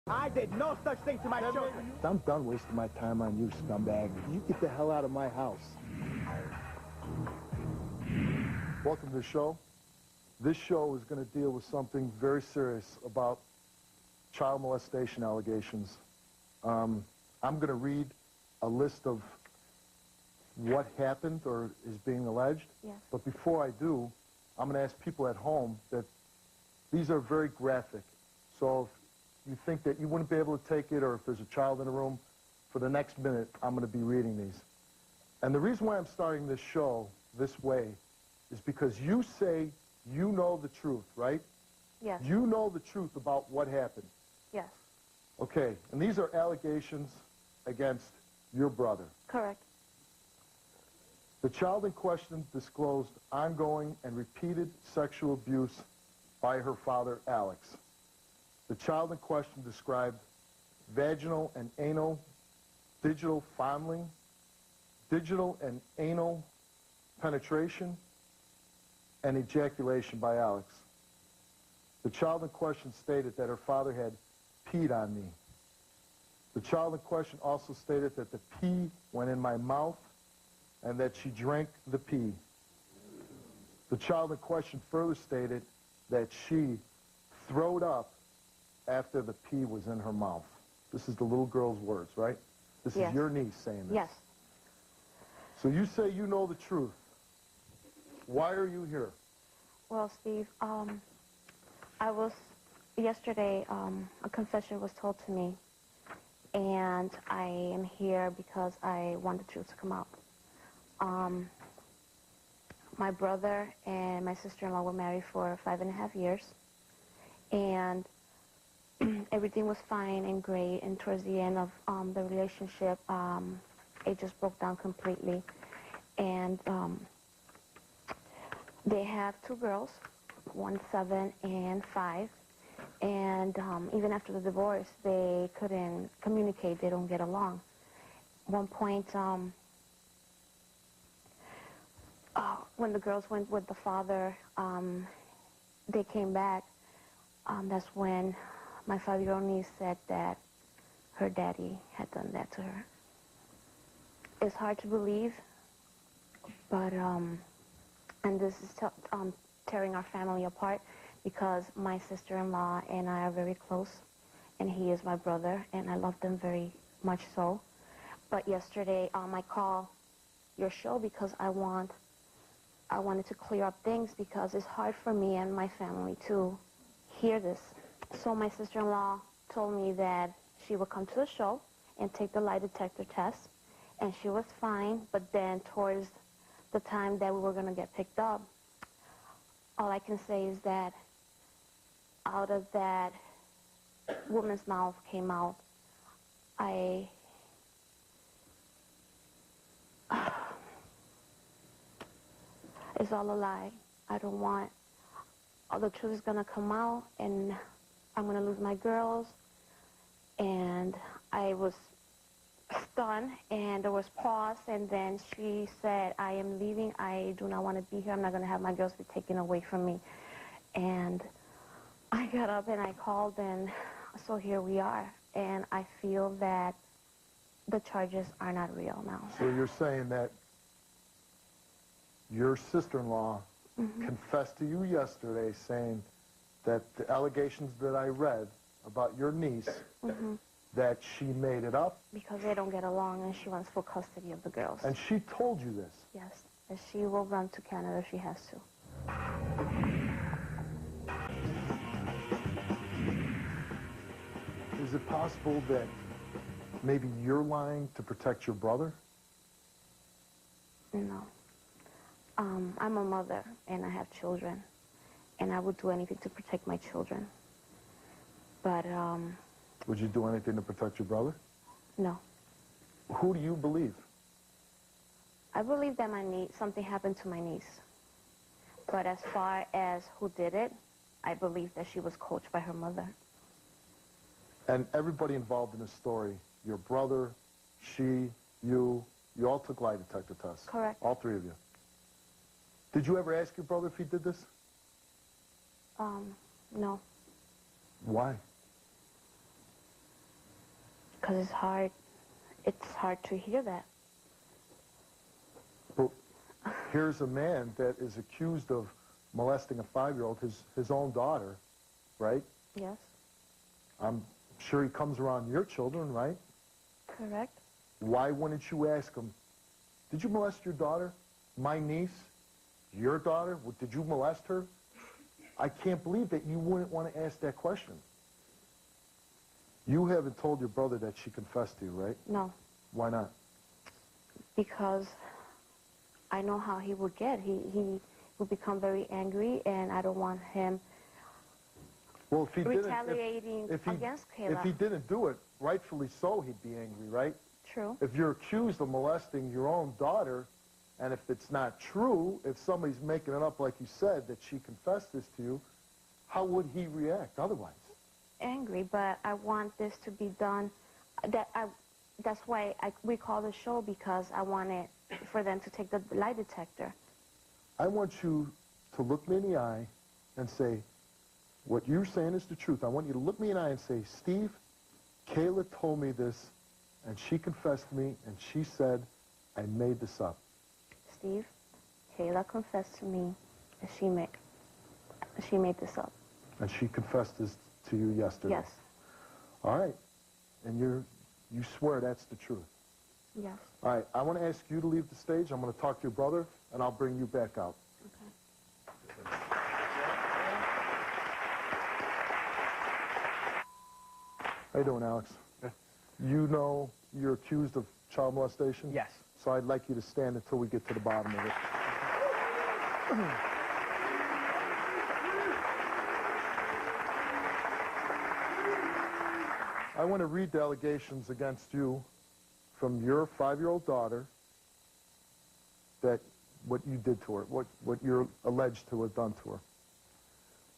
I did no such thing to my children. I'm done wasting my time on you, scumbag. You get the hell out of my house. Welcome to the show. This show is going to deal with something very serious about child molestation allegations. I'm going to read a list of what happened or is being alleged. Yes. But before I do, I'm going to ask people at home that these are very graphic. So if you think that you wouldn't be able to take it, or if there's a child in the room, for the next minute, I'm going to be reading these. And the reason why I'm starting this show this way is because you say you know the truth, right? Yes. You know the truth about what happened. Yes. Okay, and these are allegations against your brother. Correct. The child in question disclosed ongoing and repeated sexual abuse by her father, Alex. The child in question described vaginal and anal digital fondling, digital and anal penetration, and ejaculation by Alex. The child in question stated that her father had peed on me. The child in question also stated that the pee went in my mouth and that she drank the pee. The child in question further stated that she throwed up after the pee was in her mouth. This is the little girl's words, right? This Yes. is your niece saying this. Yes. So you say you know the truth. Why are you here? Well, Steve, yesterday, a confession was told to me, and I am here because I want the truth to come out. My brother and my sister-in-law were married for 5.5 years, and everything was fine and great, and towards the end of the relationship, it just broke down completely. And they have 2 girls, one 7 and 5, and even after the divorce, they couldn't communicate. They don't get along. At one point, when the girls went with the father, they came back. That's when my 5-year-old niece said that her daddy had done that to her. It's hard to believe, but, and this is tearing our family apart, because my sister-in-law and I are very close, and he is my brother, and I love them very much so. But yesterday, I called your show because I wanted to clear up things, because it's hard for me and my family to hear this. So my sister-in-law told me that she would come to the show and take the lie detector test, and she was fine, but then towards the time that we were going to get picked up, all I can say is that out of that woman's mouth came out, it's all a lie. I don't want, all the truth is going to come out, and I'm going to lose my girls. And I was stunned, and there was pause, and then she said, I am leaving. I do not want to be here. I'm not going to have my girls be taken away from me. And I got up and I called, and so here we are. And I feel that the charges are not real now. So you're saying that your sister-in-law confessed to you yesterday, saying that the allegations that I read about your niece, that she made it up? Because they don't get along, and she wants full custody of the girls. And she told you this? Yes, and she will run to Canada if she has to. Is it possible that maybe you're lying to protect your brother? No. I'm a mother, and I have children, and I would do anything to protect my children. But, Would you do anything to protect your brother? no. Who do you believe? I believe that something happened to my niece. But as far as who did it, I believe that she was coached by her mother. And everybody involved in this story, your brother, she, you all took lie detector tests? Correct. All 3 of you. Did you ever ask your brother if he did this? No. Why? Because it's hard to hear that. But here's a man that is accused of molesting a 5-year-old, his own daughter, right? Yes, I'm sure he comes around your children, right? correct. Why wouldn't you ask him, did you molest your daughter? My niece? Your daughter? Did you molest her? I can't believe that you wouldn't want to ask that question. You haven't told your brother that she confessed to you, right? No, Why not? because I know how he would get. He would become very angry, and I don't want him Well, if he retaliating against Kayla. If he didn't do it, rightfully so, he'd be angry, right? True. If you're accused of molesting your own daughter, and if it's not true, if somebody's making it up like you said, that she confessed this to you, how would he react otherwise? Angry, but I want this to be done. That's why we call the show, because I want it for them to take the lie detector. I want you to look me in the eye and say, what you're saying is the truth. I want you to look me in the eye and say, Steve, Kayla told me this, and she confessed to me, and she said, I made this up. Steve, Kayla confessed to me that she made this up. And she confessed this to you yesterday? Yes. All right. And you swear that's the truth? Yes. All right. I want to ask you to leave the stage. I'm going to talk to your brother, and I'll bring you back out. Okay. How you doing, Alex? You know you're accused of child molestation? Yes. So I'd like you to stand until we get to the bottom of it. I want to read the allegations against you from your 5-year-old daughter, that what you did to her, what you're alleged to have done to her.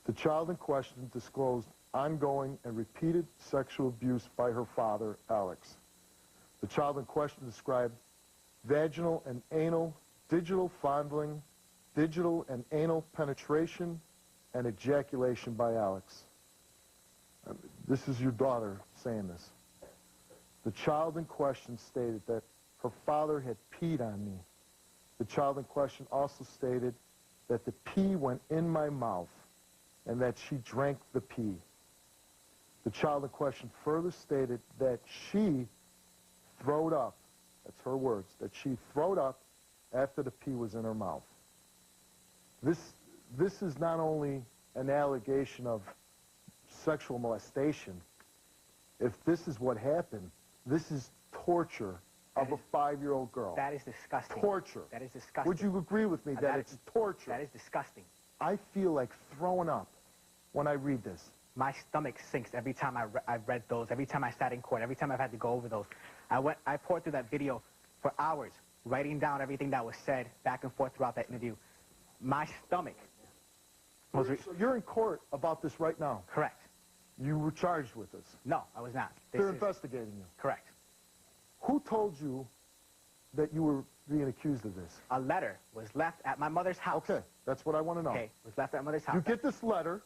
The child in question disclosed ongoing and repeated sexual abuse by her father, Alex. The child in question described vaginal and anal, digital fondling, digital and anal penetration, and ejaculation by Alex. This is your daughter saying this. The child in question stated that her father had peed on me. The child in question also stated that the pee went in my mouth and that she drank the pee. The child in question further stated that she throwed up, that's her words, that she throwed up after the pee was in her mouth. This is not only an allegation of sexual molestation. If this is what happened, this is torture of a 5-year-old girl. That is disgusting. Torture. That is disgusting. Would you agree with me that it's torture? That is disgusting. I feel like throwing up when I read this. My stomach sinks every time I've read those, every time I sat in court, every time I've had to go over those. I poured through that video for hours, writing down everything that was said back and forth throughout that interview. My stomach was... So you're in court about this right now? Correct. You were charged with this? No, I was not. They're investigating you? Correct. Who told you that you were being accused of this? A letter was left at my mother's house. Okay, that's what I want to know. Okay, was left at my mother's house. You get this letter,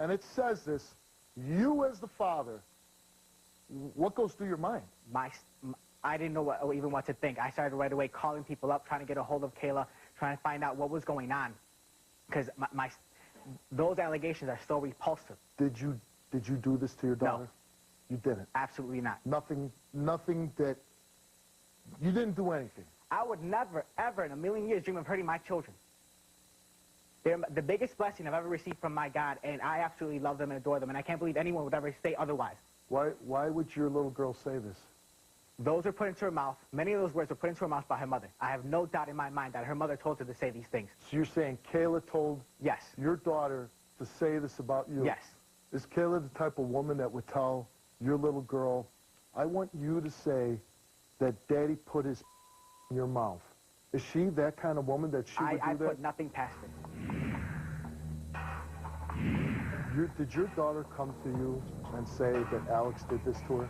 and it says this. You as the father, what goes through your mind? I didn't know even what to think. I started right away calling people up, trying to get a hold of Kayla, trying to find out what was going on. Because those allegations are so repulsive. Did you do this to your daughter? No. You didn't? Absolutely not. Nothing that... You didn't do anything? I would never, ever in a million years dream of hurting my children. They're the biggest blessing I've ever received from my God, and I absolutely love them and adore them, and I can't believe anyone would ever say otherwise. Why would your little girl say this? Those were put into her mouth. Many of those words were put into her mouth by her mother. I have no doubt in my mind that her mother told her to say these things. So you're saying Kayla told Yes. your daughter to say this about you? Yes. Is Kayla the type of woman that would tell your little girl, I want you to say that Daddy put his in your mouth? Is she that kind of woman that she would do that? I put nothing past her. Did your daughter come to you and say that Alex did this to her?